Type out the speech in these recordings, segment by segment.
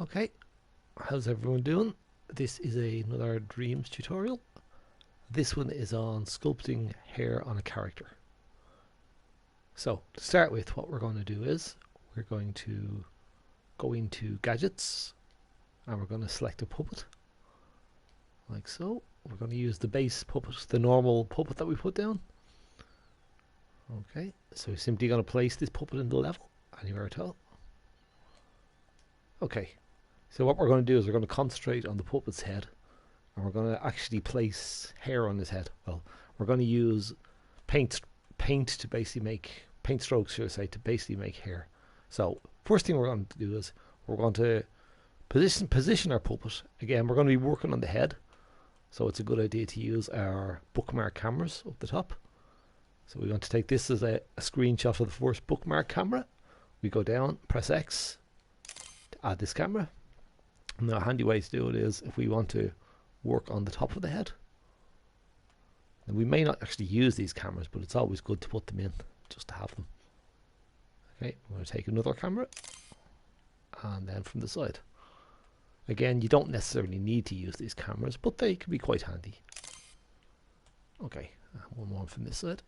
Okay, how's everyone doing? This is another Dreams tutorial. This one is on sculpting hair on a character. So to start with, what we're going to do is we're going to go into gadgets and we're going to select a puppet like so. We're going to use the base puppet, the normal puppet that we put down. Okay, so we're simply going to place this puppet in the level anywhere at all. Okay, so what we're going to do is we're going to concentrate on the puppet's head and we're going to actually place hair on his head. Well, we're going to use paint to basically make paint strokes, should I say, to basically make hair. So first thing we're going to do is we're going to position our puppet. Again, we're going to be working on the head, so it's a good idea to use our bookmark cameras up the top. So we want to take this as a screenshot of the first bookmark camera. We go down, press X to add this camera. And the handy way to do it is if we want to work on the top of the head. And we may not actually use these cameras, but it's always good to put them in just to have them. Okay, we're going to take another camera and then from the side. Again, you don't necessarily need to use these cameras, but they can be quite handy. Okay, one more from this side.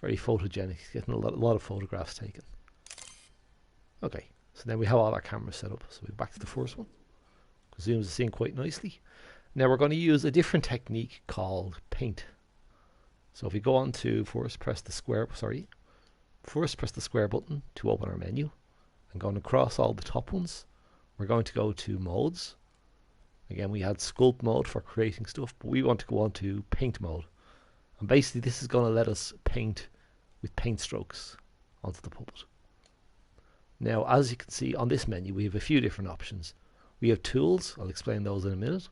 Very photogenic, getting a lot of photographs taken. Okay, so then we have all our cameras set up. So we're back to the first one. Zooms us in quite nicely. Now we're going to use a different technique called paint. So if we go on to first press the square button to open our menu, and going across all the top ones, we're going to go to modes. Again, we had sculpt mode for creating stuff, but we want to go on to paint mode. And basically this is going to let us paint with paint strokes onto the puppet. Now, as you can see on this menu, we have a few different options. We have tools, I'll explain those in a minute.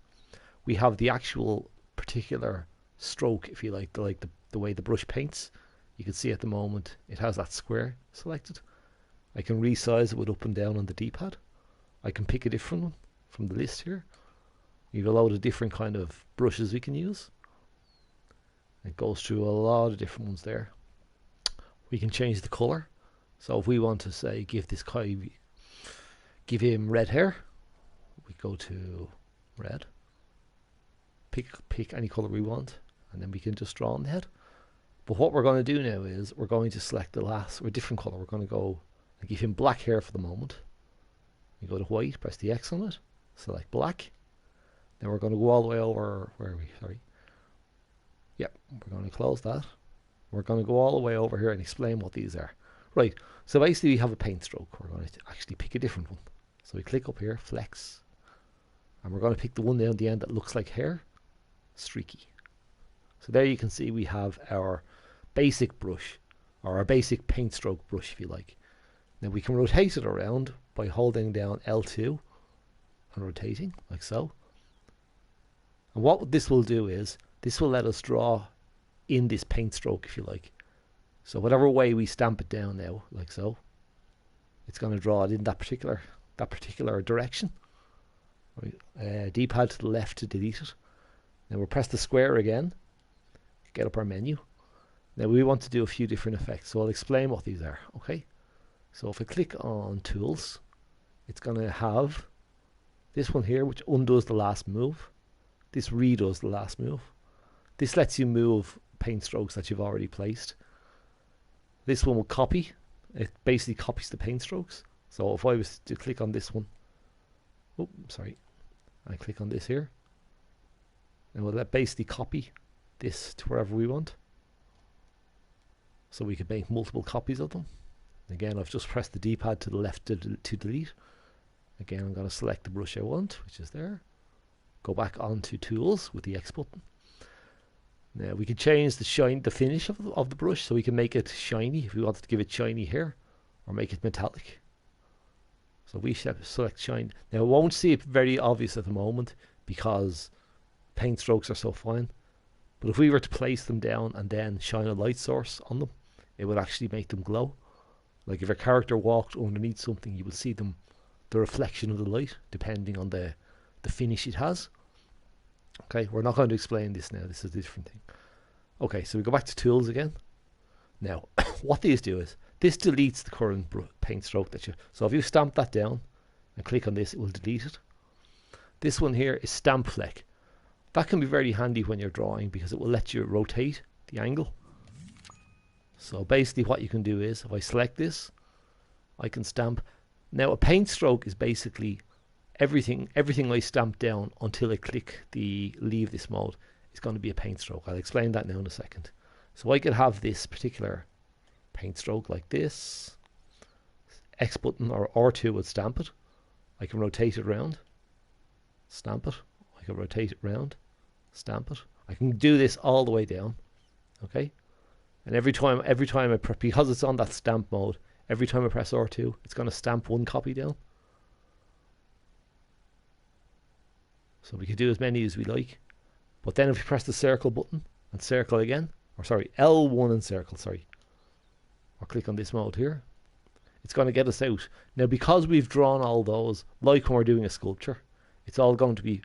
We have the actual particular stroke, if you like, the way the brush paints. You can see at the moment it has that square selected. I can resize it with up and down on the D-pad. I can pick a different one from the list here. We have a load of different kind of brushes we can use. It goes through a lot of different ones there. We can change the color. So if we want to say give him red hair, we go to red, pick any color we want, and then we can just draw on the head. But what we're going to do now is we're going to select a different color. We're going to go and give him black hair for the moment. We go to white, press the X on it, select black. Then we're going to go all the way over, where are we? Sorry. Yep, we're going to close that. We're going to go all the way over here and explain what these are. Right, so basically we have a paint stroke. We're going to actually pick a different one. So we click up here, flex, and we're going to pick the one down the end that looks like hair, streaky. So there you can see we have our basic brush, or our basic paint stroke brush, if you like. Now we can rotate it around by holding down L2 and rotating, like so. And what this will do is, this will let us draw in this paint stroke, if you like. So whatever way we stamp it down now, like so, it's going to draw it in that particular direction. Right. D-pad to the left to delete it. Then we'll press the square again, get up our menu. Now we want to do a few different effects, so I'll explain what these are. Okay. So if I click on tools, it's going to have this one here, which undoes the last move. This redoes the last move. This lets you move paint strokes that you've already placed. This one will copy. It basically copies the paint strokes. So if I was to click on this one, oh, sorry, I click on this here, and we'll basically copy this to wherever we want. So we could make multiple copies of them. Again, I've just pressed the D-pad to the left to delete. Again, I'm going to select the brush I want, which is there. Go back onto tools with the X button. Now we can change the finish of the brush, so we can make it shiny if we wanted to give it shiny here, or make it metallic. So we select shine. Now it won't see it very obvious at the moment because paint strokes are so fine. But if we were to place them down and then shine a light source on them, it would actually make them glow. Like if a character walked underneath something, you would see the reflection of the light depending on the finish it has. Okay, we're not going to explain this now. This is a different thing. Okay, so we go back to tools again. Now, what these do is, this deletes the current paint stroke that you... So if you stamp that down, and click on this, it will delete it. This one here is stamp fleck. That can be very handy when you're drawing because it will let you rotate the angle. So basically what you can do is, if I select this, I can stamp. Now a paint stroke is basically everything I stamp down until I click the leave this mode is going to be a paint stroke. I'll explain that now in a second. So I could have this particular paint stroke like this. X button or R2 would stamp it. I can rotate it around, stamp it. I can rotate it around, stamp it. I can do this all the way down. Okay? And every time I press, because it's on that stamp mode, every time I press R2, it's going to stamp one copy down. So we could do as many as we like. But then if we press the circle button and circle again, or sorry, L1 and circle, sorry, or click on this mode here, it's going to get us out. Now because we've drawn all those, like when we're doing a sculpture, it's all going to be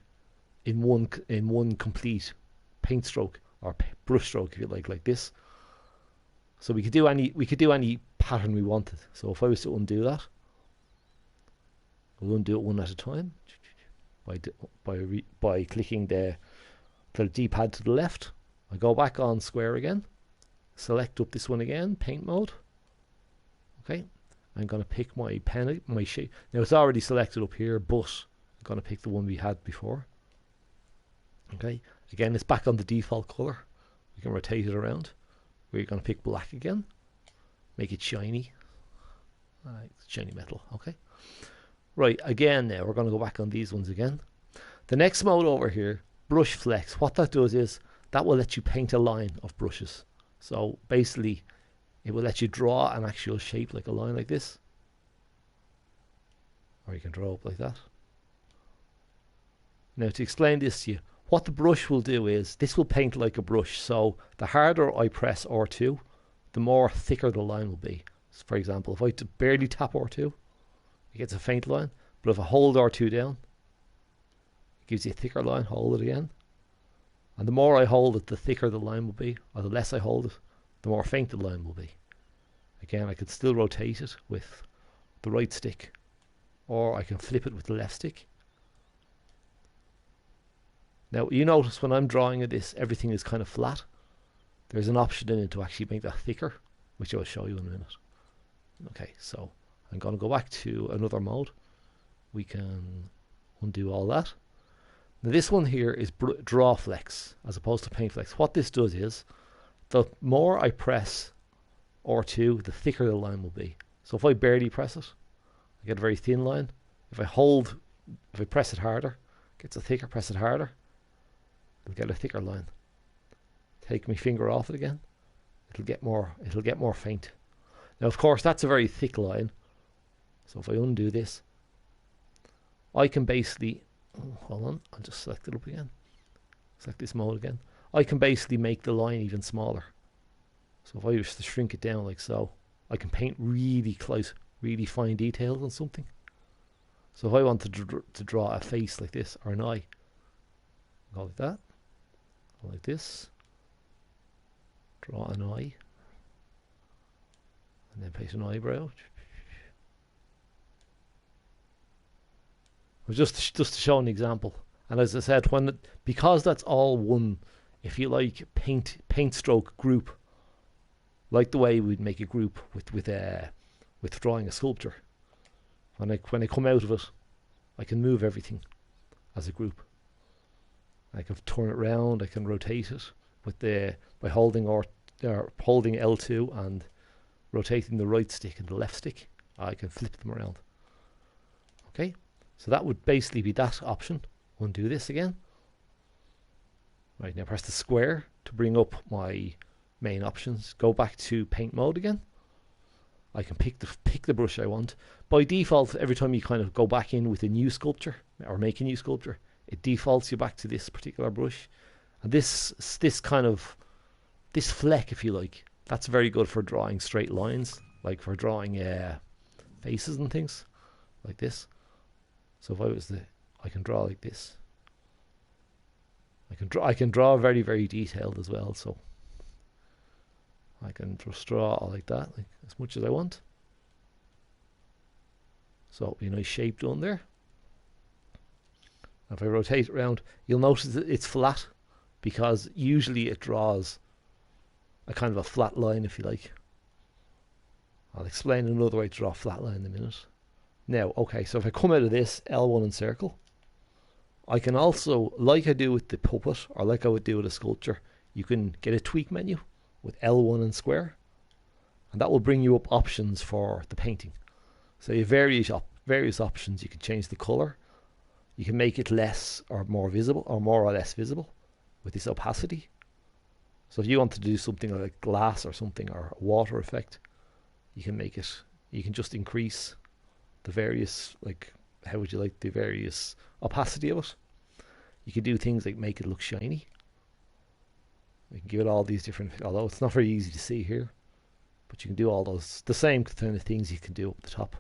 in one complete paint stroke or brush stroke, if you like this. So we could do any pattern we wanted. So if I was to undo that, we'll undo it one at a time by clicking the D-pad to the left. I go back on square again, select up this one again, paint mode. Okay, I'm going to pick my pen, my shape. Now it's already selected up here, but I'm going to pick the one we had before. Okay, again it's back on the default color. We can rotate it around. We're going to pick black again, make it shiny. Shiny metal. Okay, right, again now we're going to go back on these ones again. The next mode over here, brush flex, what that does is that will let you paint a line of brushes. So basically it will let you draw an actual shape, like a line like this, or you can draw up like that. Now to explain this to you, what the brush will do is this will paint like a brush. So the harder I press R2, the more thicker the line will be. So for example, if I barely tap R2, it gets a faint line. But if I hold R2 down, it gives you a thicker line. Hold it again, and the more I hold it, the thicker the line will be, or the less I hold it, the more faint the line will be. Again, I could still rotate it with the right stick, or I can flip it with the left stick. Now you notice when I'm drawing this, everything is kind of flat. There's an option in it to actually make that thicker, which I'll show you in a minute. Okay, so I'm going to go back to another mode. We can undo all that. Now this one here is draw flex as opposed to paint flex. What this does is, the more I press R2, the thicker the line will be. So if I barely press it, I get a very thin line. If I press it harder, it gets a thicker. Press it harder, it'll get a thicker line. Take my finger off it again, it'll get more faint. Now of course that's a very thick line. So if I undo this, I can basically, hold on, I'll just select it up again. Select this mode again. I can basically make the line even smaller. So if I was to shrink it down like so, I can paint really close, really fine details on something. So if I want to draw a face like this, or an eye, go like that, go like this, draw an eye, and then paint an eyebrow. Just to show an example. And as I said, because that's all one, if you like, paint stroke group, like the way we'd make a group with drawing a sculpture. When I come out of it, I can move everything as a group. I can turn it around. I can rotate it by holding L2 and rotating the right stick and the left stick. I can flip them around. Okay, so that would basically be that option. Undo this again. Right, now press the square to bring up my main options. Go back to paint mode again. I can pick the brush I want. By default, every time you kind of go back in with a new sculpture or make a new sculpture, it defaults you back to this particular brush. And this fleck, if you like, that's very good for drawing straight lines, like for drawing faces and things like this. So if I can draw like this. I can draw very, very detailed as well. So I can just draw like that, like as much as I want. So it'll be a nice shape done there. If I rotate it around, you'll notice that it's flat because usually it draws a kind of a flat line, if you like. I'll explain another way to draw a flat line in a minute. Now, okay, so if I come out of this L1 and circle, I can also, like I do with the puppet, or like I would do with a sculpture, you can get a tweak menu with L1 and square, and that will bring you up options for the painting. So you have various options. You can change the color. You can make it less or more visible, or more or less visible with this opacity. So if you want to do something like glass or something, or a water effect, you can make it, you can just increase the various, like, how would you like the various opacity of it. You can do things like make it look shiny. You can give it all these different, although it's not very easy to see here, but you can do all those, the same kind of things you can do up the top.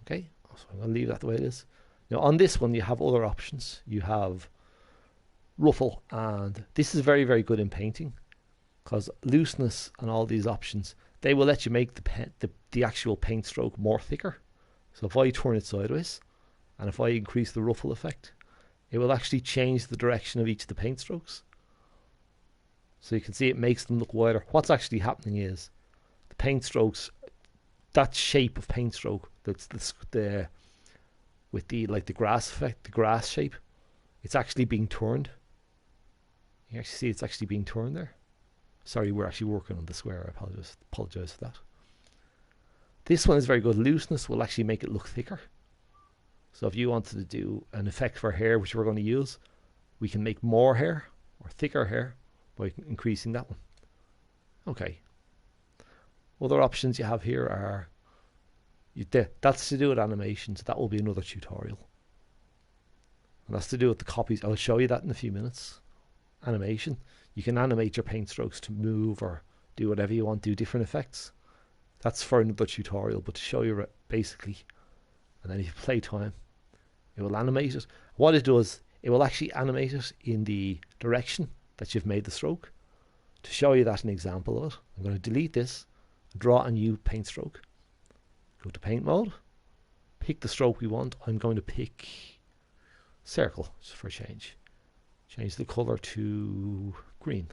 Okay, so I'm going to leave that the way it is. Now on this one you have other options. You have ruffle, and this is very, very good in painting because looseness and all these options, they will let you make the actual paint stroke more thicker. So if I turn it sideways and if I increase the ruffle effect, it will actually change the direction of each of the paint strokes. So you can see it makes them look wider. What's actually happening is the paint strokes, that shape of paint stroke, that's the with the, like, the grass effect, the grass shape, it's actually being turned. You actually see it's actually being turned there. Sorry, we're actually working on the square. I apologize for that. This one is very good. Looseness will actually make it look thicker. So if you wanted to do an effect for hair, which we're going to use, we can make more hair or thicker hair by increasing that one. Okay. Other options you have here are, that's to do with animations. That will be another tutorial. And that's to do with the copies. I'll show you that in a few minutes. Animation. You can animate your paint strokes to move or do whatever you want, do different effects. That's for another tutorial, but to show you basically, and then if you play time, it will animate it. What it does, it will actually animate it in the direction that you've made the stroke. To show you that an example of it, I'm going to delete this, draw a new paint stroke. Go to paint mode, pick the stroke we want. I'm going to pick circle, just for a change. Change the color to green.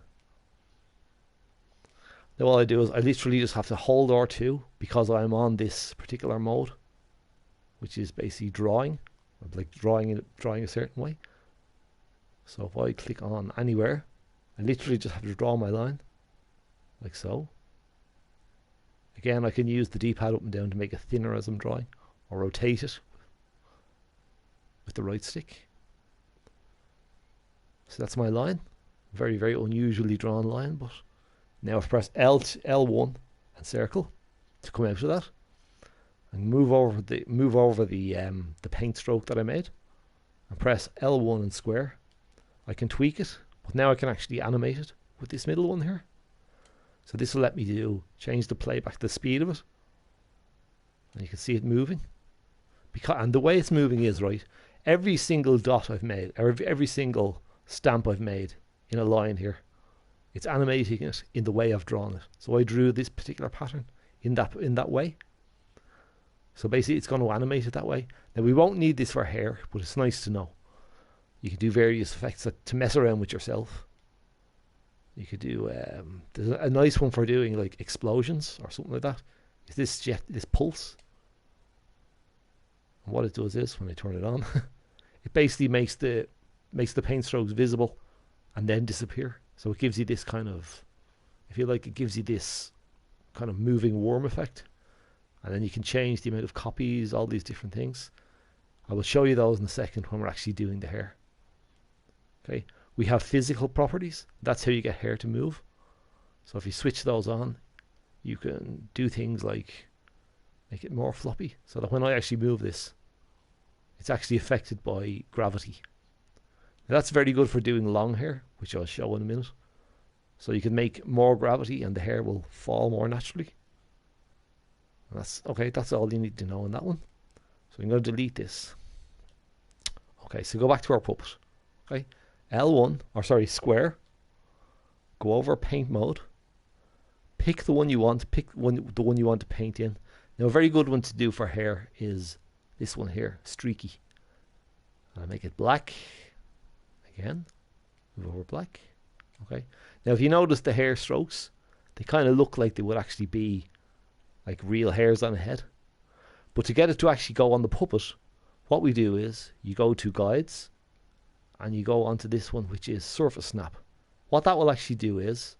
Now all I do is I literally just have to hold R2 because I'm on this particular mode, which is basically drawing, like drawing a certain way. So if I click on anywhere, I literally just have to draw my line, like so. Again, I can use the D-pad up and down to make it thinner as I'm drawing, or rotate it with the right stick. So that's my line. Very, very unusually drawn line, but now if I press L1 and circle to come out of that, and move over the paint stroke that I made, and press L1 and square, I can tweak it, but now I can actually animate it with this middle one here. So this will let me change the playback, the speed of it, and you can see it moving. And the way it's moving is, right, every single dot I've made, or every single stamp I've made in a line here, it's animating it in the way I've drawn it. So I drew this particular pattern in that way. So basically it's going to animate it that way. Now we won't need this for hair, but it's nice to know. You can do various effects to mess around with yourself. You could do, there's a nice one for doing like explosions or something like that. Is this pulse. And what it does is, when I turn it on, it basically makes the paint strokes visible and then disappear. So it gives you this kind of, if you like, it gives you this kind of moving worm effect. And then you can change the amount of copies, all these different things. I will show you those in a second when we're actually doing the hair. Okay, we have physical properties. That's how you get hair to move. So if you switch those on, you can do things like make it more floppy, so that when I actually move this, it's actually affected by gravity. Now that's very good for doing long hair, which I'll show in a minute. So you can make more gravity and the hair will fall more naturally. And that's okay, that's all you need to know on that one. So I'm going to delete this. Okay, so go back to our puppet. Okay, square. Go over paint mode. Pick the one you want. The one you want to paint in. Now a very good one to do for hair is this one here, streaky. I'll make it black. Again, move over black. Okay. Now if you notice the hair strokes, they kind of look like they would actually be like real hairs on a head. But to get it to actually go on the puppet, what we do is you go to guides and you go onto this one, which is surface snap. What that will actually do is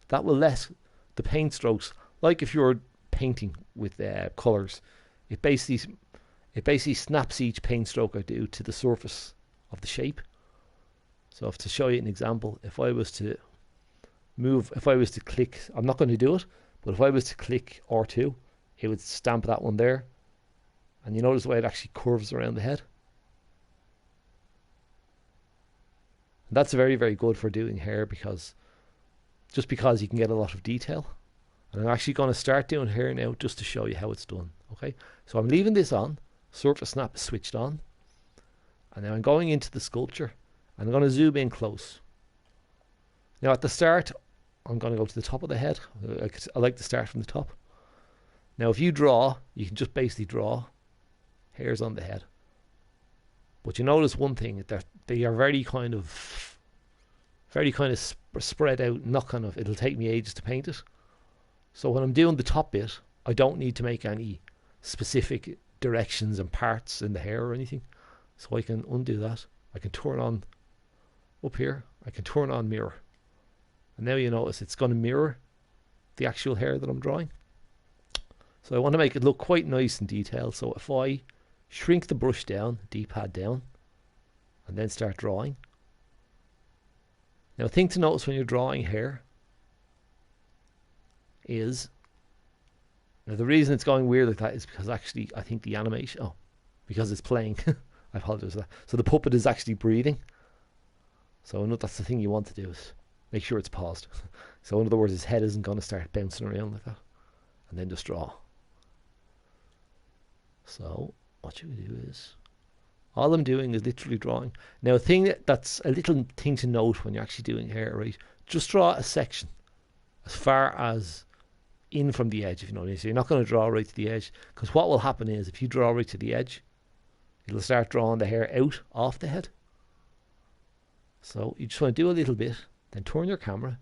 that will let the paint strokes, like if you're painting with colours, it basically snaps each paint stroke I do to the surface of the shape. So if to show you an example, if I was to click, I'm not going to do it, but if I was to click R2, it would stamp that one there. And you notice the way it actually curves around the head. And that's very, very good for doing hair because you can get a lot of detail. And I'm actually going to start doing hair now just to show you how it's done. Okay, so I'm leaving this on, surface snap is switched on, and now I'm going into the sculpture and I'm going to zoom in close. Now at the start, I'm going to go to the top of the head. I like to start from the top. Now if you draw, you can just basically draw hairs on the head. But you notice one thing, that they are very kind of spread out, it'll take me ages to paint it. So when I'm doing the top bit, I don't need to make any specific directions and parts in the hair or anything. So I can undo that. I can turn on, up here, I can turn on mirror. And now you notice it's going to mirror the actual hair that I'm drawing. So I want to make it look quite nice and detailed. So if I shrink the brush down, D-pad down, and then start drawing. Now a thing to notice when you're drawing hair is, now the reason it's going weird like that is because actually I think the animation, because it's playing, I apologize for that. So the puppet is actually breathing. So that's the thing you want to do, is make sure it's paused. So in other words, his head isn't going to start bouncing around like that. And then just draw. So what you do is, all I'm doing is literally drawing. Now that's a little thing to note when you're actually doing hair, right? Just draw a section as far as in from the edge, if you know what I mean. So you're not going to draw right to the edge, because what will happen is if you draw right to the edge, it'll start drawing the hair out off the head. So you just want to do a little bit, then turn your camera.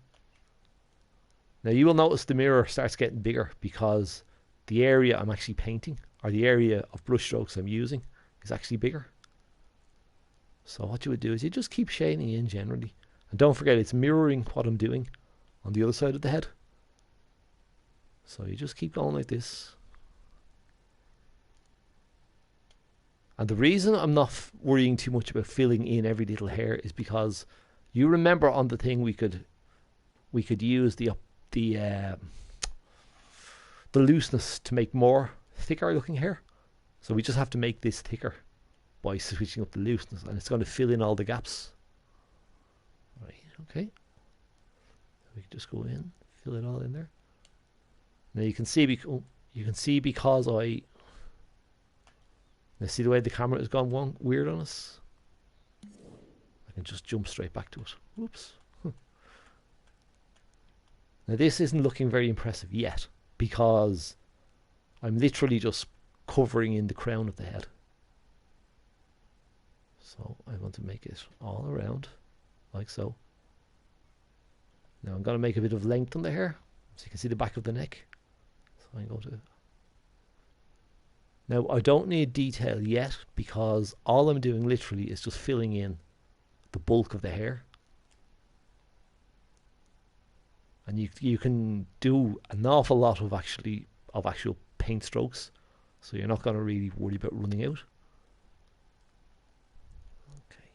Now you will notice the mirror starts getting bigger because the area I'm actually painting, or the area of brush strokes I'm using, is actually bigger. So what you would do is you just keep shading in generally. And don't forget, it's mirroring what I'm doing on the other side of the head. So you just keep going like this. And the reason I'm not worrying too much about filling in every little hair is because you remember on the thing we could use the looseness to make more thicker looking hair. So we just have to make this thicker by switching up the looseness, and it's going to fill in all the gaps. Right, okay. We can just go in, fill it all in there. Now you can see because I now see the way the camera has gone weird on us. I can just jump straight back to it. Whoops. Now this isn't looking very impressive yet because I'm literally just covering in the crown of the head. So I want to make it all around like so. Now I'm going to make a bit of length on the hair so you can see the back of the neck. So I'm going to. Now I don't need detail yet because all I'm doing literally is just filling in the bulk of the hair. And you can do an awful lot of actual paint strokes, so you're not going to really worry about running out. Okay.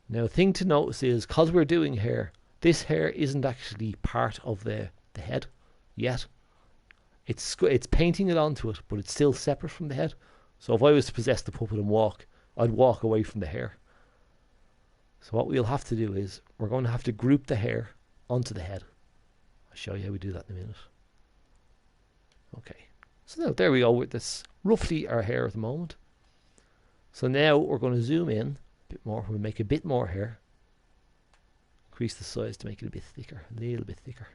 Now, a thing to notice is, because we're doing hair, this hair isn't actually part of the head yet. It's painting it onto it, but it's still separate from the head. So if I was to possess the puppet and walk, I'd walk away from the hair. So what we'll have to do is, we're going to have to group the hair onto the head. I'll show you how we do that in a minute. Okay, so now there we go. That's roughly our hair at the moment. So now we're going to zoom in a bit more. We'll make a bit more hair. Increase the size to make it a bit thicker, a little bit thicker.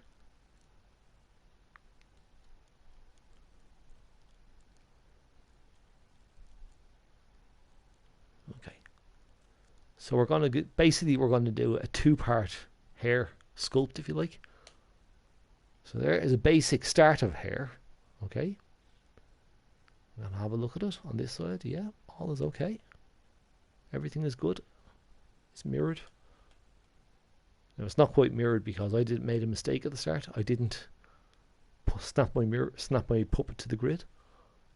Okay. So we're going to basically we're going to do a two-part hair sculpt, if you like. So there is a basic start of hair. Okay. I'm going to have a look at it on this side. Yeah, all is okay. Everything is good. It's mirrored. Now it's not quite mirrored because I made a mistake at the start. I didn't snap my puppet to the grid,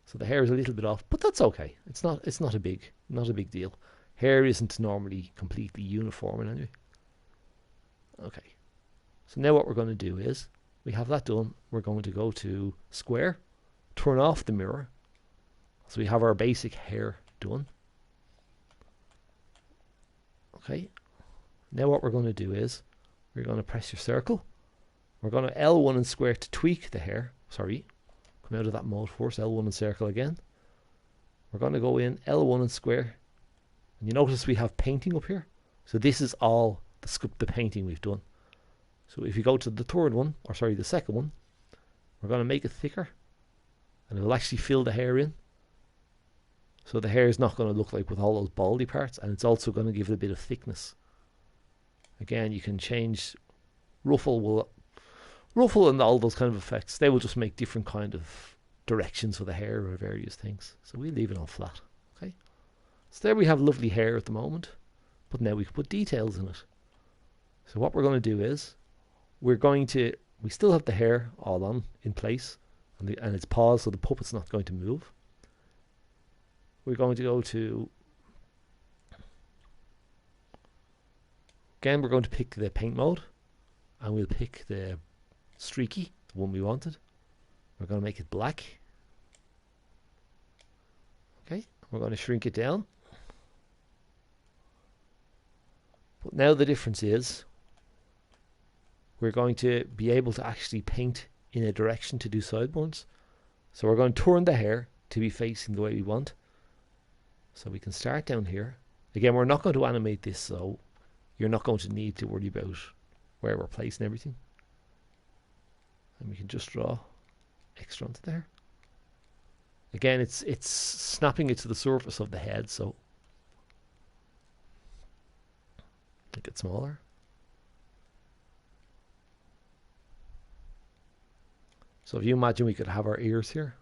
so the hair is a little bit off. But that's okay. It's not a big deal. Hair isn't normally completely uniform in any way. Okay. So now what we're going to do is we have that done. We're going to go to square, turn off the mirror. So we have our basic hair done. Okay. Now what we're going to do is we're going to press your circle. We're going to L1 and square to tweak the hair. Sorry. Come out of that mode first. L1 and circle again. We're going to go in L1 and square. And you notice we have painting up here. So this is all the painting we've done. So if you go to the third one, or sorry, the second one, we're going to make it thicker. And it will actually fill the hair in. So the hair is not going to look like with all those baldy parts. And it's also going to give it a bit of thickness. Again, you can change ruffle and all those kind of effects. They will just make different kind of directions for the hair or various things. So we leave it on flat. Okay. So there we have lovely hair at the moment. But now we can put details in it. So what we're going to do is we still have the hair all on in place and it's paused, so the puppet's not going to move. We're going to go to, again, we're going to pick the paint mode and we'll pick the streaky, the one we wanted. We're going to make it black. Okay, we're going to shrink it down. But now the difference is we're going to be able to actually paint in a direction to do sideburns. So we're going to turn the hair to be facing the way we want. So we can start down here. Again, we're not going to animate this, so you're not going to need to worry about where we're placing everything. And we can just draw extra onto there. Again, it's snapping it to the surface of the head, so make it smaller. So if you imagine we could have our ears here.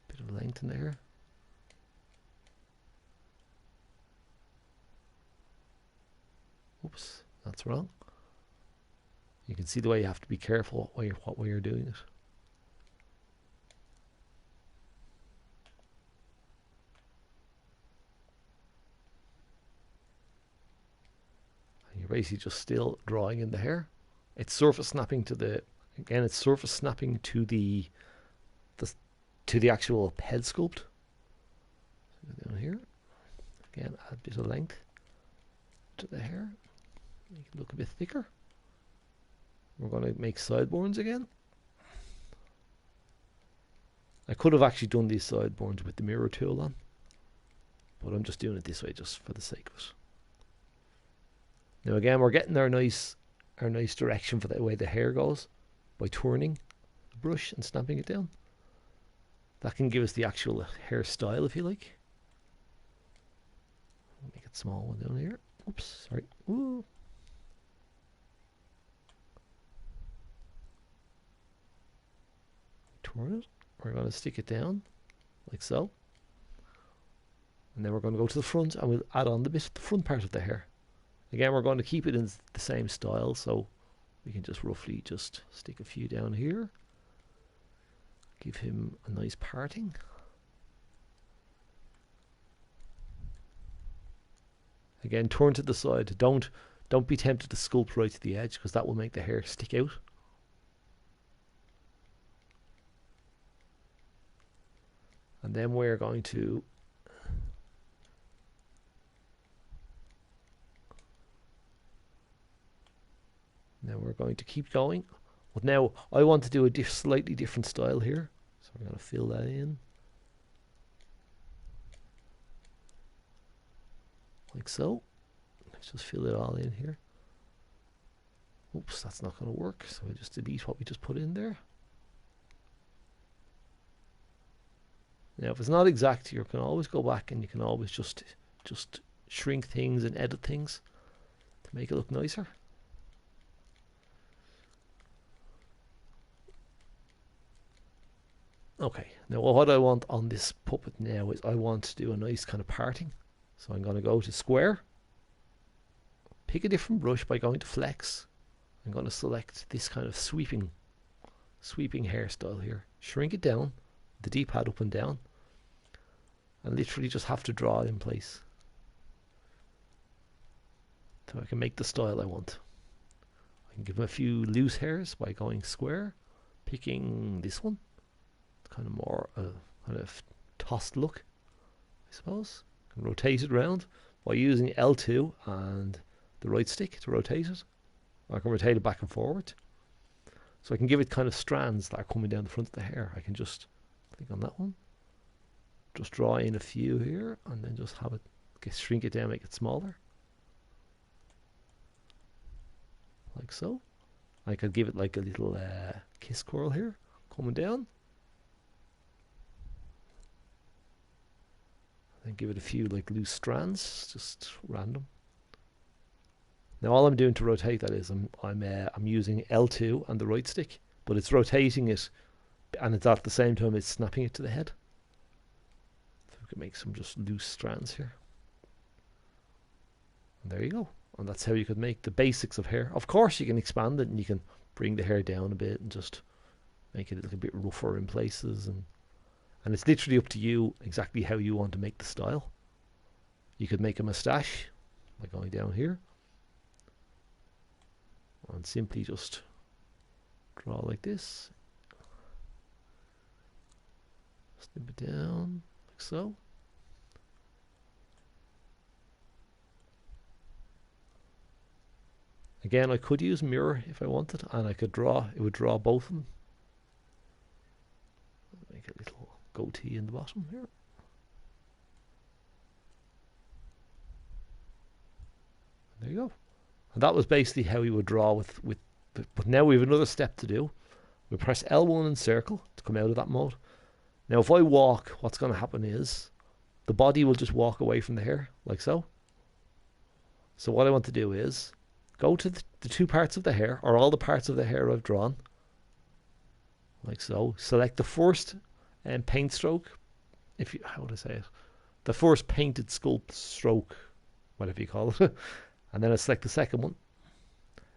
Bit of length in there. Oops, that's wrong. You can see the way you have to be careful what way you're doing it. You're basically just still drawing in the hair. It's surface snapping to the actual head sculpt. So down here, again, add a bit of length to the hair, make it look a bit thicker. We're going to make sideburns again. I could have actually done these sideburns with the mirror tool on, but I'm just doing it this way just for the sake of it. Now again, we're getting our nice direction for the way the hair goes by turning the brush and snapping it down. That can give us the actual hairstyle, if you like. Make it small one down here. Oops, sorry. Ooh. Turn it. We're going to stick it down like so. And then we're going to go to the front and we'll add on the front part of the hair. Again, we're going to keep it in the same style, so we can just roughly just stick a few down here. Give him a nice parting. Again, turn to the side. Don't be tempted to sculpt right to the edge, because that will make the hair stick out. And then we're going to keep going. But now I want to do a slightly different style here. So we're going to fill that in. Like so. Let's just fill it all in here. Oops, that's not going to work. So we just delete what we just put in there. Now, if it's not exact, you can always go back and you can always just shrink things and edit things to make it look nicer. Okay, now what I want on this puppet now is I want to do a nice kind of parting. So I'm going to go to square, pick a different brush by going to flex. I'm going to select this kind of sweeping hairstyle here. Shrink it down, the D-pad up and down, and literally just have to draw it in place. So I can make the style I want. I can give them a few loose hairs by going square, picking this one. Kind of more kind of tossed look, I suppose. Can rotate it around by using L2 and the right stick to rotate it. I can rotate it back and forward. So I can give it kind of strands that are coming down the front of the hair. I can just click on that one, just draw in a few here, and then just have it shrink it down, make it smaller. Like so. I could give it like a little kiss curl here, coming down. And give it a few like loose strands, just random. Now all I'm doing to rotate that is I'm using L2 and the right stick, but it's rotating it, and it's at the same time it's snapping it to the head. So we can make some just loose strands here. And there you go. And that's how you could make the basics of hair. Of course you can expand it and you can bring the hair down a bit and just make it a little bit rougher in places, and it's literally up to you exactly how you want to make the style. You could make a moustache by going down here and simply just draw like this. Snip it down like so. Again, I could use mirror if I wanted, and I could draw, it would draw both of them. Make a little goatee in the bottom here. There you go. And that was basically how we would draw with but now we have another step to do. We press L1 and circle to come out of that mode. Now if I walk, what's going to happen is the body will just walk away from the hair, like so. So what I want to do is go to the two parts of the hair, or all the parts of the hair I've drawn, like so. Select the first paint stroke, how would I say it? The first painted sculpt stroke, whatever you call it. And then I select the second one.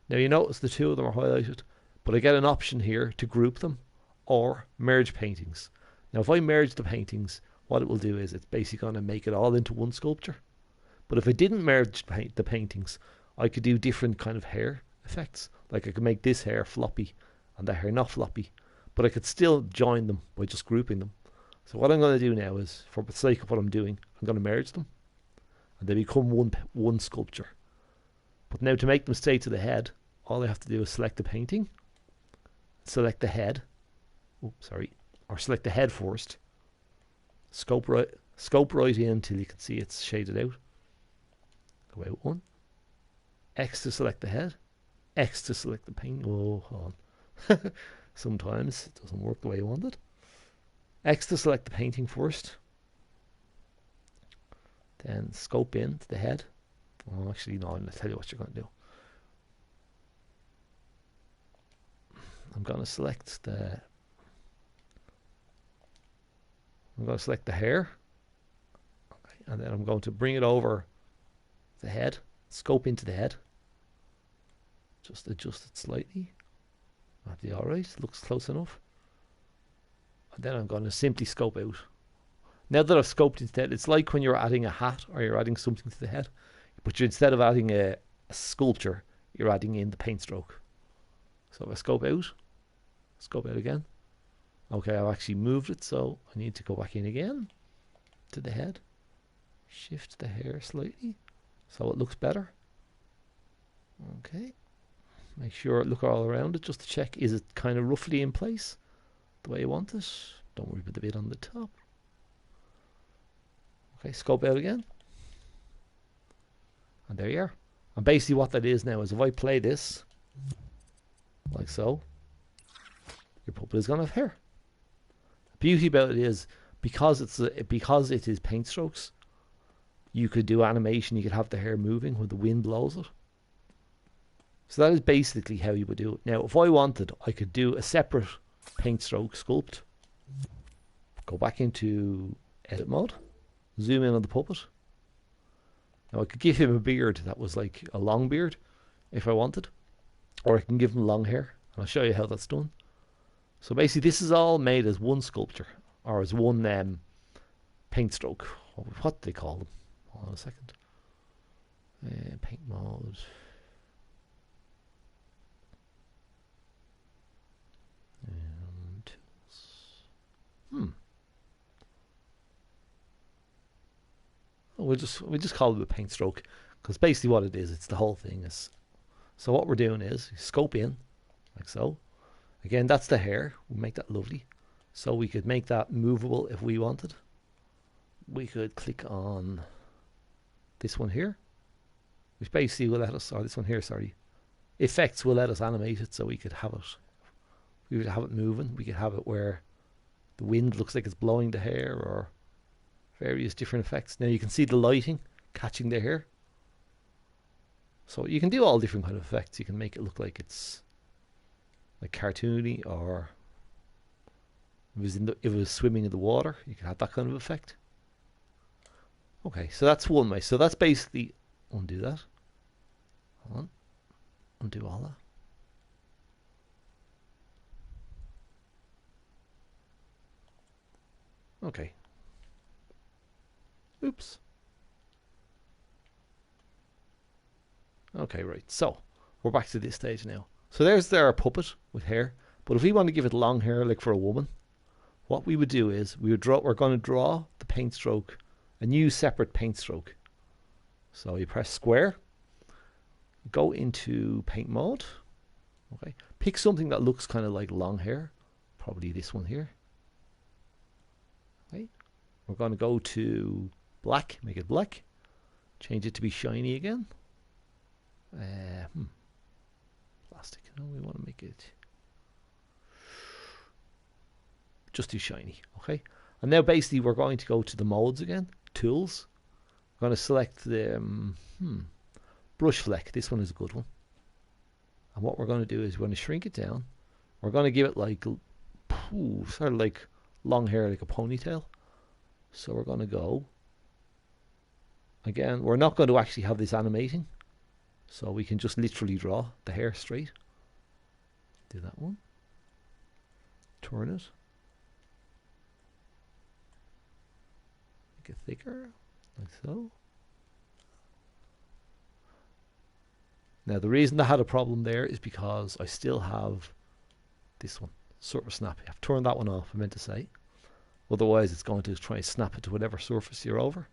Now you notice the two of them are highlighted, but I get an option here to group them or merge paintings. Now if I merge the paintings, what it will do is it's basically going to make it all into one sculpture. But if I didn't merge the paintings, I could do different kind of hair effects. Like I could make this hair floppy and that hair not floppy, but I could still join them by just grouping them. So what I'm going to do now is, for the sake of what I'm doing, I'm going to merge them and they become one sculpture. But now to make them stay to the head, all I have to do is select the painting, select the head, or select the head first, scope right in until you can see it's shaded out. Go out one, X to select the head, X to select the paint. Oh, hold on. Sometimes it doesn't work the way you want it. X to select the painting first, then scope in to the head. Oh, actually, no, I'm going to tell you what you're going to do. I'm going to select the hair, okay, and then I'm going to bring it over the head, scope into the head, just adjust it slightly. That'll be alright, looks close enough. And then I'm going to simply scope out. Now that I've scoped into the head, it's like when you're adding a hat or you're adding something to the head, but instead of adding a sculpture, you're adding in the paint stroke. So if I scope out again. Okay, I've actually moved it, so I need to go back in again to the head. Shift the hair slightly so it looks better. Okay. Make sure, look all around it just to check, is it kind of roughly in place the way you want it? Don't worry about the bit on the top. Okay, scope out again. And there you are. And basically what that is now is if I play this, like so, your puppet is going to have hair. The beauty about it is, because it is paint strokes, you could do animation, you could have the hair moving when the wind blows it. So that is basically how you would do it. Now, if I wanted, I could do a separate paint stroke sculpt. Go back into edit mode. Zoom in on the puppet. Now, I could give him a beard that was like a long beard if I wanted. Or I can give him long hair. And I'll show you how that's done. So basically, this is all made as one sculpture. Or as one paint stroke. What do they call them? Hold on a second. Paint mode. Tools. We'll just call it a paint stroke, because basically what it is, it's the whole thing. So what we're doing is scope in, like so. Again, that's the hair. We'll make that lovely. So we could make that movable if we wanted. We could click on this one here, which basically will let us, or this one here, sorry. Effects will let us animate it, so we could have it. We would have it moving. We could have it where the wind looks like it's blowing the hair, or various different effects. Now you can see the lighting catching the hair. So you can do all different kind of effects. You can make it look like it's like cartoony, or if it was swimming in the water, you could have that kind of effect. Okay, so that's one way. So that's basically, undo that. Hold on. Undo all that. Okay. Oops. Okay, right. So we're back to this stage now. So there's our puppet with hair. But if we want to give it long hair, like for a woman, what we would do is we're going to draw the paint stroke, a new separate paint stroke. So you press square, go into paint mode. Okay, pick something that looks kind of like long hair, probably this one here. Okay, we're going to go to black, make it black, change it to be shiny again. Plastic, no, we want to make it just too shiny. Okay, and now basically we're going to go to the modes again, tools. We're going to select the brush fleck. This one is a good one. And what we're going to do is we're going to shrink it down. We're going to give it like sort of like long hair, like a ponytail. So we're going to go again. We're not going to actually have this animating, so we can just literally draw the hair straight. Do that one. Turn it. Make it thicker, like so. Now the reason I had a problem there is because I still have this one, surface snap. You have to turn that one off, I meant to say. Otherwise it's going to try and snap it to whatever surface you're over.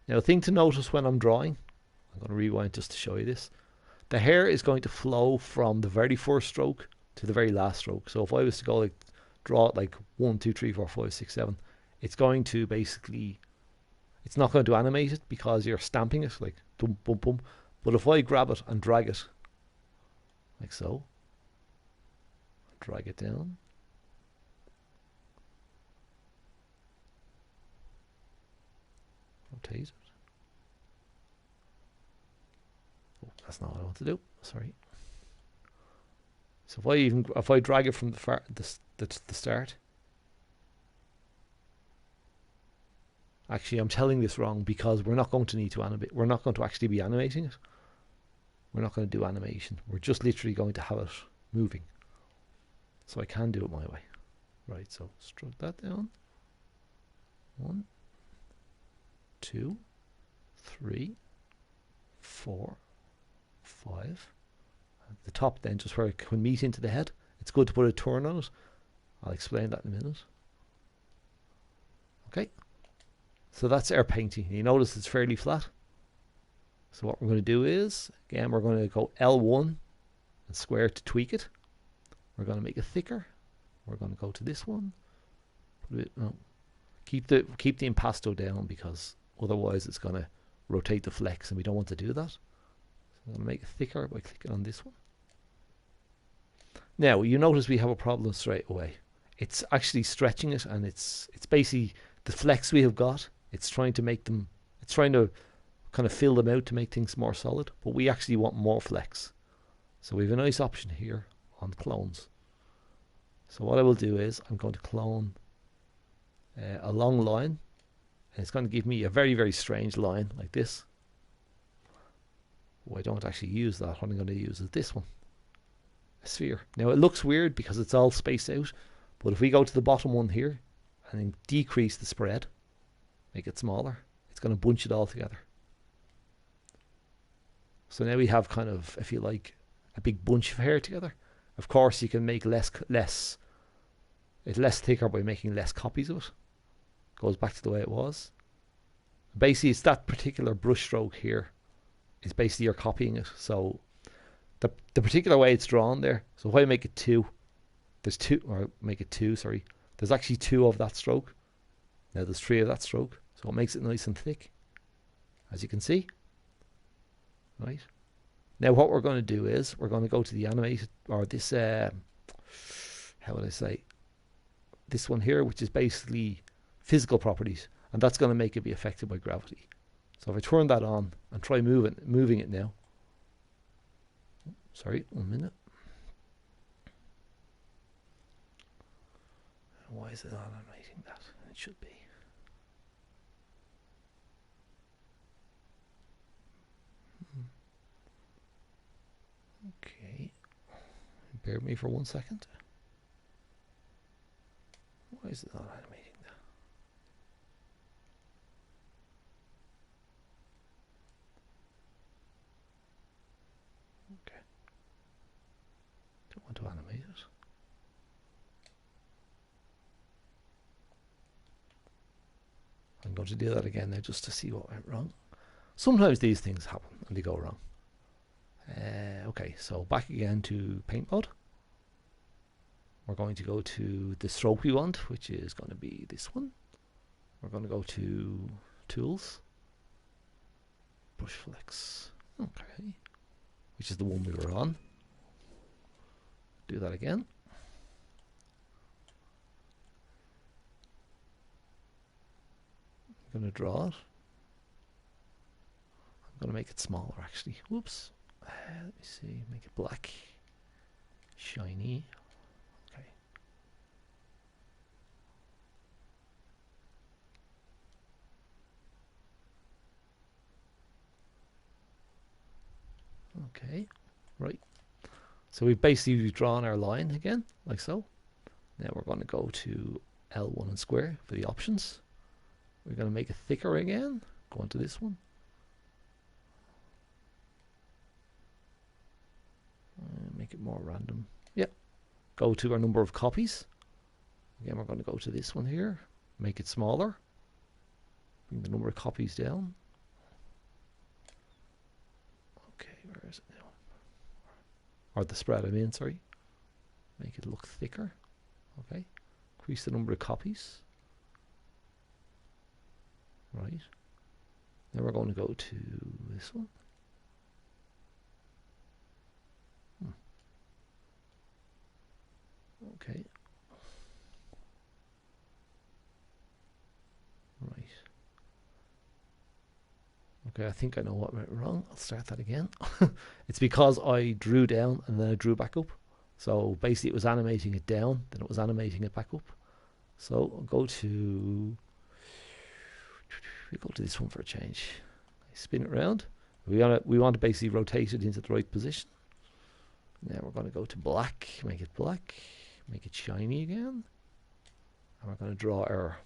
Now, the thing to notice when I'm drawing, I'm going to rewind just to show you this. The hair is going to flow from the very first stroke to the very last stroke. So if I was to go like draw it like 1, 2, 3, 4, 5, 6, 7, it's going to basically, it's not going to animate it because you're stamping it like boom, boom, boom. But if I grab it and drag it like so, drag it down, rotate it. Oh, that's not what I want to do. Sorry. So if I drag it from the start. Actually, I'm telling this wrong because we're not going to need to animate. We're not going to actually be animating it. We're not going to do animation. We're just literally going to have it moving. So I can do it my way. Right, so stroke that down. 1, 2, 3, 4, 5. At the top then, just where it can meet into the head. It's good to put a turn on it. I'll explain that in a minute. Okay. So that's our painting. You notice it's fairly flat. So what we're going to do is, again, we're going to go L1 and square to tweak it. We're going to make it thicker. We're going to go to this one. Put it, no, keep the impasto down, because otherwise it's going to rotate the flex, and we don't want to do that. So I'm going to make it thicker by clicking on this one. Now you notice we have a problem straight away. It's actually stretching it, and it's basically the flex we have got. It's trying to kind of fill them out to make things more solid, but we actually want more flex. So we have a nice option here on clones. So what I will do is I'm going to clone a long line, and it's going to give me a very, very strange line like this. Oh, I don't actually use that. What I'm going to use is this one, a sphere. Now it looks weird because it's all spaced out, but if we go to the bottom one here and then decrease the spread, make it smaller, it's going to bunch it all together. So now we have kind of, if you like, a big bunch of hair together. Of course, you can make less thicker by making less copies of it. Goes back to the way it was. Basically, it's that particular brush stroke here is basically you're copying it. So the particular way it's drawn there. So if I make it 2, there's 2, or make it 2, sorry. There's actually 2 of that stroke. Now there's 3 of that stroke. So it makes it nice and thick, as you can see. Right. Now what we're going to do is we're going to go to the animated, or this, how would I say, this one here, which is basically physical properties, and that's going to make it be affected by gravity. So if I turn that on and try moving it now. Sorry, 1 minute. Why is it not animating that? It should be. Okay, bear with me for 1 second. Why is it not animating that? Okay, don't want to animate it. I'm going to do that again now just to see what went wrong. Sometimes these things happen and they go wrong. Okay, so back again to paint mode. We're going to go to the stroke we want, which is going to be this one. We're going to go to tools, brush flex, okay, which is the one we were on. Do that again. I'm going to draw it. I'm going to make it smaller actually. Whoops. Let me see, make it black, shiny. Okay. Okay, right. So we've basically drawn our line again, like so. Now we're going to go to L1 and square for the options. We're going to make it thicker again. Go on to this one. Make it more random. Yeah. Go to our number of copies. Again, we're going to go to this one here. Make it smaller. Bring the number of copies down. Okay, where is it now? Or the spread, I mean, sorry. Make it look thicker. Okay. Increase the number of copies. Right. Now we're going to go to this one. Okay. Right. Okay, I think I know what went wrong. I'll start that again. It's because I drew down and then I drew back up. So basically it was animating it down, then it was animating it back up. So I'll go to this one for a change. I spin it around. We want to basically rotate it into the right position. Now we're going to go to black, make it black. Make it shiny again, and we're going to draw our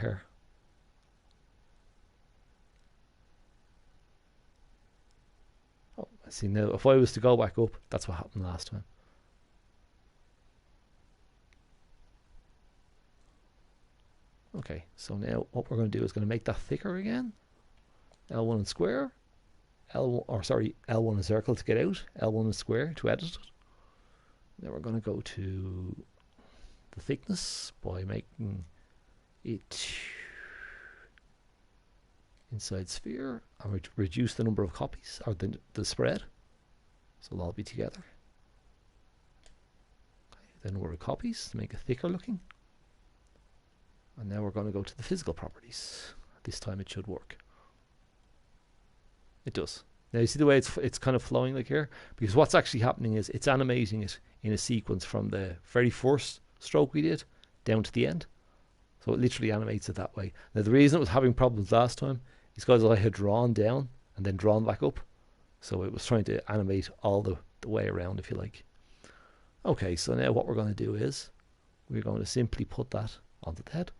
hair. Oh, I see now. If I was to go back up, that's what happened last time. Okay, so now what we're going to do is going to make that thicker again. L1 and square, L1 and circle to get out, L1 and square to edit it. Then we're going to go to the thickness by making it inside sphere, and reduce the number of copies, or the spread, so they'll all be together. Okay, then we're at copies to make it thicker looking. And now we're going to go to the physical properties. This time it should work. It does. Now you see the way it's kind of flowing like here? Because what's actually happening is it's animating it in a sequence from the very first stroke we did down to the end. So it literally animates it that way. Now the reason it was having problems last time is because I had drawn down and then drawn back up. So it was trying to animate all the way around, if you like. Okay, so now what we're going to do is we're going to simply put that onto the head.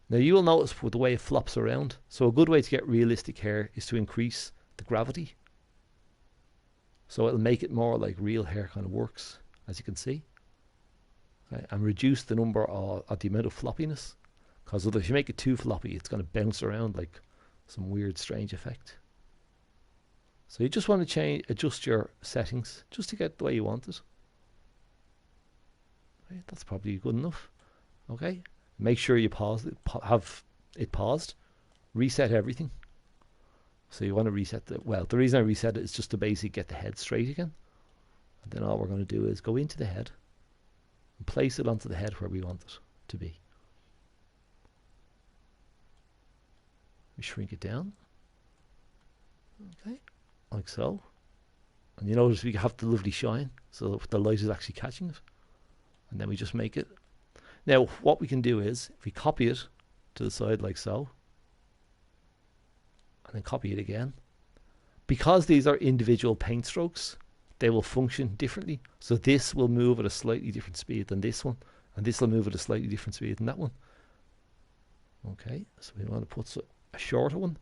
Now you will notice with the way it flops around, so a good way to get realistic hair is to increase the gravity. So it'll make it more like real hair kind of works, as you can see. Okay, and reduce the number of the amount of floppiness, because if you make it too floppy, it's going to bounce around like some weird, strange effect. So you just want to adjust your settings just to get the way you want it. Okay, that's probably good enough. Okay. Make sure you pause it, have it paused, reset everything. So you want to reset the reason I reset it is just to basically get the head straight again. And then all we're going to do is go into the head and place it onto the head where we want it to be. We shrink it down. Okay, like so. And you notice we have the lovely shine, so the light is actually catching it. And then we just make it. Now, what we can do is, if we copy it to the side like so, and then copy it again, because these are individual paint strokes, they will function differently. So this will move at a slightly different speed than this one, and this will move at a slightly different speed than that one. Okay, so we want to put a shorter one,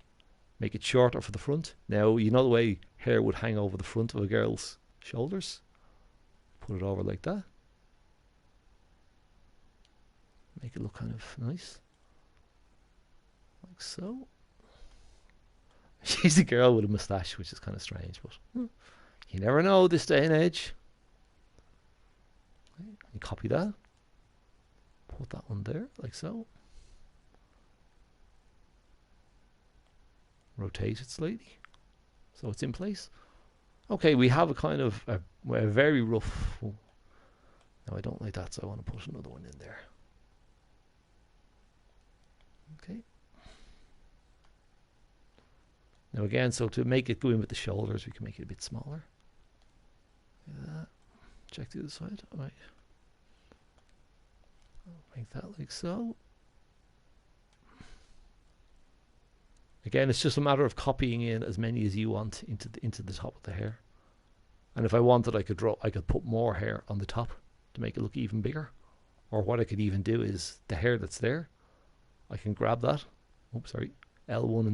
make it shorter for the front. Now, you know the way hair would hang over the front of a girl's shoulders? Put it over like that. Make it look kind of nice. Like so. She's a girl with a moustache, which is kind of strange, but you never know this day and age. Okay, and copy that. Put that one there, like so. Rotate it slightly, so it's in place. Okay, we have a kind of a very rough... Oh, no, I don't like that, so I want to put another one in there. Okay. Now again, so to make it go in with the shoulders, we can make it a bit smaller. Like that. Check the other side. All right. I'll make that like so. Again, it's just a matter of copying in as many as you want into the top of the hair. And if I wanted, I could put more hair on the top to make it look even bigger. Or what I could even do is the hair that's there, I can grab that. Oops, sorry. L1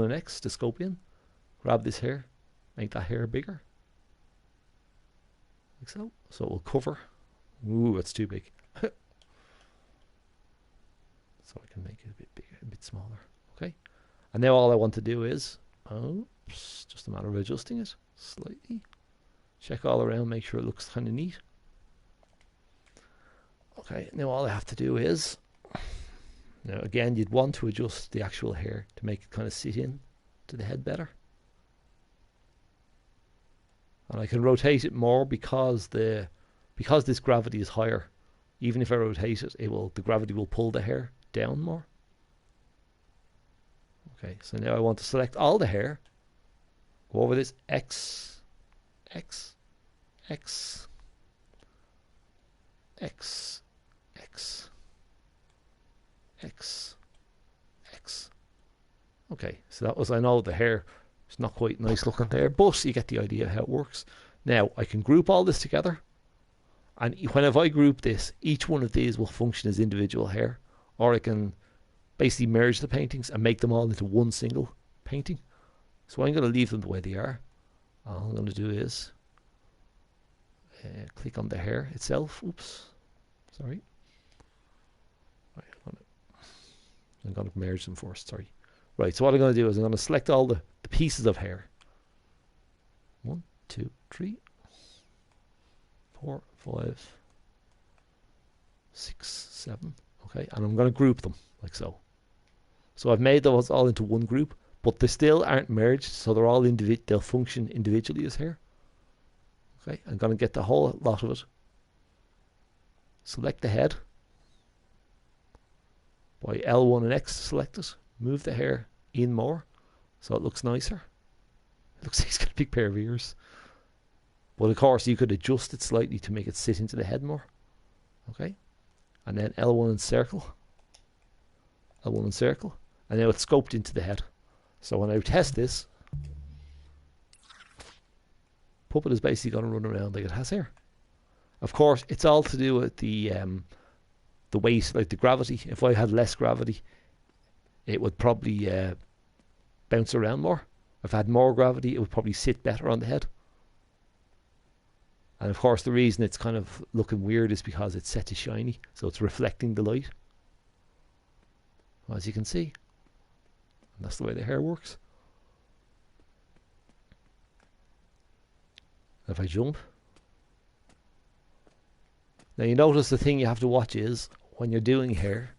and X to scope in. Grab this hair, make that hair bigger. Like so. So it will cover. Ooh, that's too big. So I can make it a bit bigger, a bit smaller. Okay. And now all I want to do is, oops, just a matter of adjusting it slightly. Check all around, make sure it looks kind of neat. Okay, now all I have to do is, now again, you'd want to adjust the actual hair to make it kind of sit in to the head better. And I can rotate it more because this gravity is higher. Even if I rotate it, the gravity will pull the hair down more. Okay, so now I want to select all the hair. Go over this X, X, X, X, X, X, X. Okay, so that was, I know the hair is not quite nice looking there, but you get the idea how it works. Now I can group all this together, and whenever I group this, each one of these will function as individual hair, or I can basically merge the paintings and make them all into one single painting. So I'm going to leave them the way they are. All I'm going to do is click on the hair itself. Oops, sorry. Right, I'm going to merge them first, sorry. Right, so what I'm going to do is I'm going to select all the pieces of hair. 1, 2, 3, 4, 5, 6, 7. Okay, and I'm going to group them like so. So I've made those all into one group, but they still aren't merged, so they're all they'll function individually as hair. Okay, I'm going to get the whole lot of it. Select the head. By L1 and X, select it. Move the hair in more, so it looks nicer. It looks like he's got a big pair of ears. But of course, you could adjust it slightly to make it sit into the head more. Okay, and then L1 and circle. L1 and circle. And now it's scoped into the head. So when I test this, Puppet is basically going to run around like it has here. Of course, it's all to do with the weight, like the gravity. If I had less gravity, it would probably bounce around more. If I had more gravity, it would probably sit better on the head. And of course, the reason it's kind of looking weird is because it's set to shiny, so it's reflecting the light, as you can see. And that's the way the hair works. If I jump, now you notice the thing you have to watch is when you're doing hair.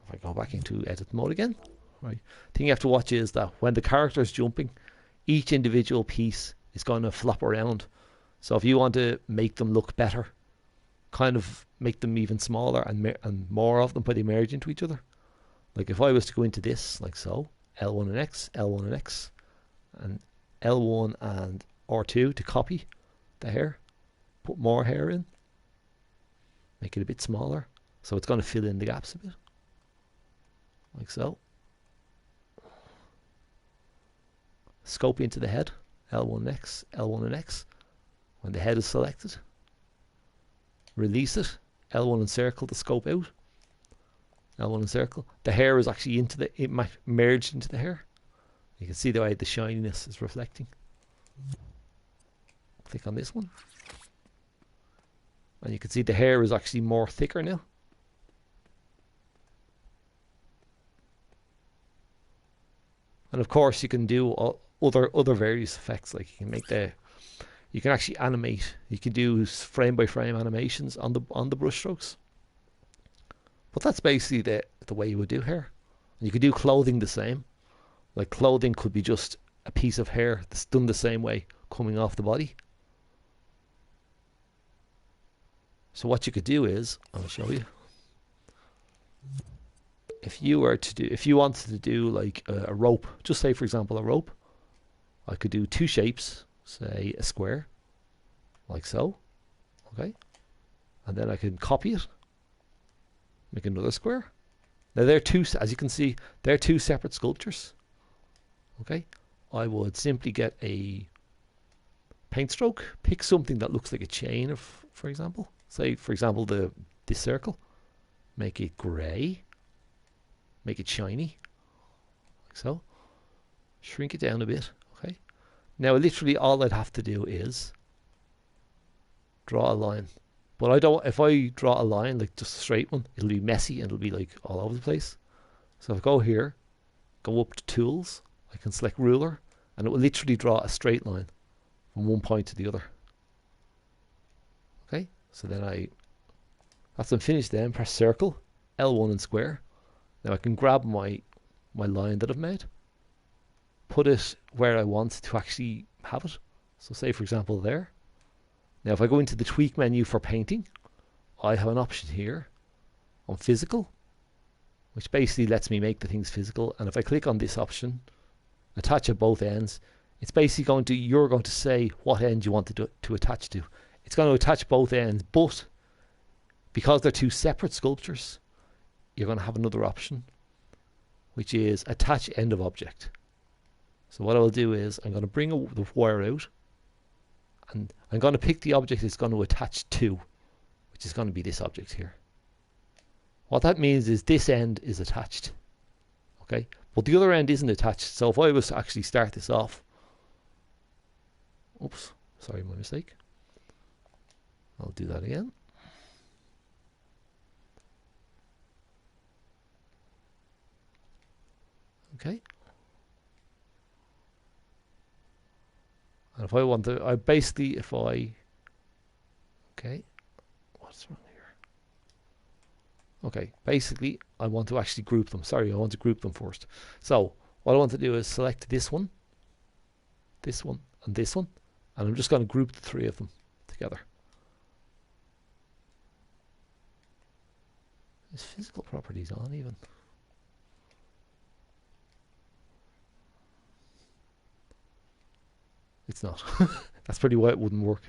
If I go back into edit mode again, right, the thing you have to watch is that when the character is jumping, each individual piece is going to flop around. So if you want to make them look better, kind of make them even smaller and more of them, but they merge into each other. Like if I was to go into this, like so, L1 and X, L1 and X, and L1 and R2 to copy the hair, put more hair in, make it a bit smaller, so it's going to fill in the gaps a bit, like so. Scope into the head, L1 and X, L1 and X. When the head is selected, release it, L1 and circle to scope out. L1 and circle. The hair is actually it merged into the hair. You can see the way the shininess is reflecting. Click on this one. And you can see the hair is actually more thicker now. And of course you can do other various effects, like you can actually animate. You can do frame by frame animations on the brush strokes. But that's basically the way you would do hair. And you could do clothing the same. Like clothing could be just a piece of hair that's done the same way coming off the body. So what you could do is, I'll show you. If you wanted to do like a rope, just say for example a rope, I could do two shapes, say a square, like so, okay, and then I can copy it, make another square. Now they're two, as you can see, they're two separate sculptures. Okay, I would simply get a paint stroke, pick something that looks like a chain, for example, say for example this circle, make it grey, make it shiny, like so, shrink it down a bit. Okay, now literally all I'd have to do is draw a line. But I don't, if I draw a line, like just a straight one, it'll be messy and it'll be like all over the place. So if I go here, go up to tools, I can select ruler, and it will literally draw a straight line from one point to the other. Okay, so then that's I'm finished then, press circle, L1 and square. Now I can grab my line that I've made, put it where I want to actually have it. So say for example there. Now if I go into the tweak menu for painting, I have an option here on physical, which basically lets me make the things physical. And if I click on this option, attach at both ends, it's basically you're going to say what end you want to attach to. It's going to attach both ends, but because they're two separate sculptures, you're going to have another option, which is attach end of object. So what I will do is I'm going to bring the wire out, and I'm going to pick the object it's going to attach to, which is going to be this object here. What that means is this end is attached, okay, but the other end isn't attached. So if I was to actually start this off, oops, sorry, my mistake. I'll do that again. Okay. And if I want to, I basically, if I, okay, what's wrong here? Okay, basically, I want to actually group them. Sorry, I want to group them first. So what I want to do is select this one, and this one, and I'm just going to group the three of them together. Is physical properties on even? It's not. That's pretty why it wouldn't work.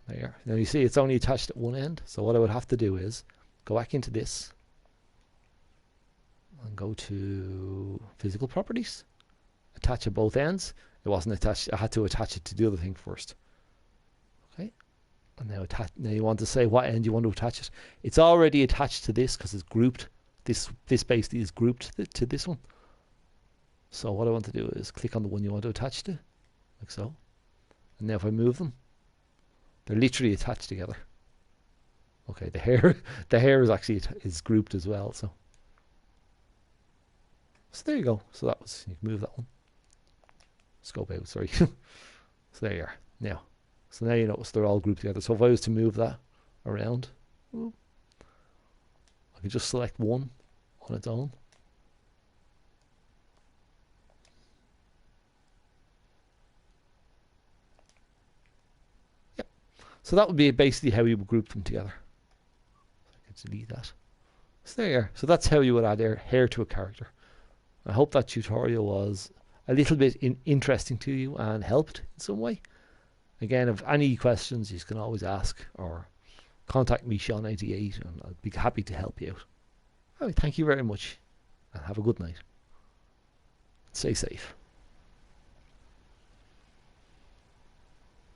There. Now you see it's only attached at one end. So what I would have to do is go back into this and go to physical properties. Attach at both ends. It wasn't attached. I had to attach it to the other thing first. Okay. And now now you want to say what end you want to attach it. It's already attached to this because it's grouped. This basically is grouped to this one. So what I want to do is click on the one you want to attach to, like so. And now if I move them, they're literally attached together. Okay, the hair is actually is grouped as well. So there you go. So that was, you can move that one. Scope out, sorry. So there you are. Now, so now you notice they're all grouped together. So if I was to move that around, I can just select one on its own. Yep. So that would be basically how you would group them together. I can delete that. So there you are. So that's how you would add hair to a character. I hope that tutorial was a little bit interesting to you and helped in some way. Again, if any questions, you can always ask or contact me, Sean88, and I'll be happy to help you out. All right, thank you very much, and have a good night. Stay safe.